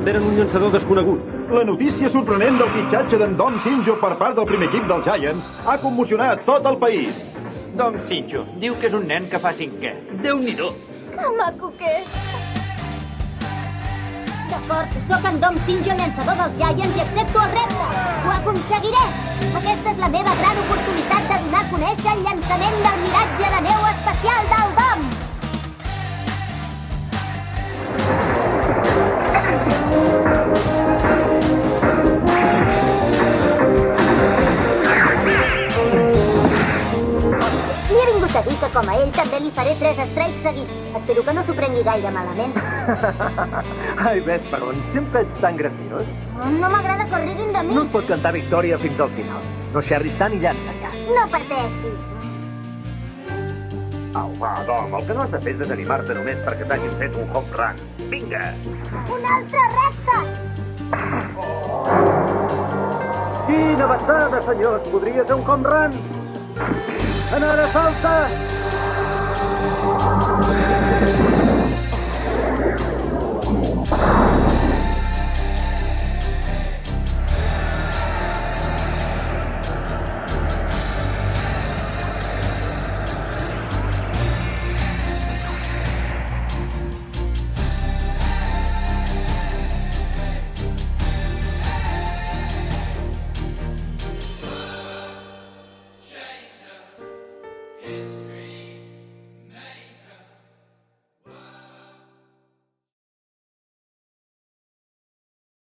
tenen un llançador desconegut. La notícia sorprenent del fitxatge d'en Dom Sinjo per part del primer equip dels Giants ha commocionat tot el país. Dom Sinjo, diu que és un nen que fa cinquè. Déu-n'hi-do. Que maco que és. D'acord, sóc en Dom Sinjo, llançador dels Giants, i accepto el repte. Ho aconseguiré. Aquesta és la meva gran oportunitat de donar a conèixer el llançament del miratge de neu especial del Dom. Li he vingut a dir que com a ell també li faré 3 strikes seguits. Espero que no s'ho prengui gaire malament. Ai, ves per on, sempre ets tan graciós. No m'agrada que riguin de mi. No et pot cantar victòria fins al final. No xerris tant i llança ja. No pateixis. Au, va, Dom, el que no has de fer és desanimar-te només perquè t'hagin fet un home run. Vinga! Un altre repte! Quina avançada, senyors! Podria ser un home run! En ara falta!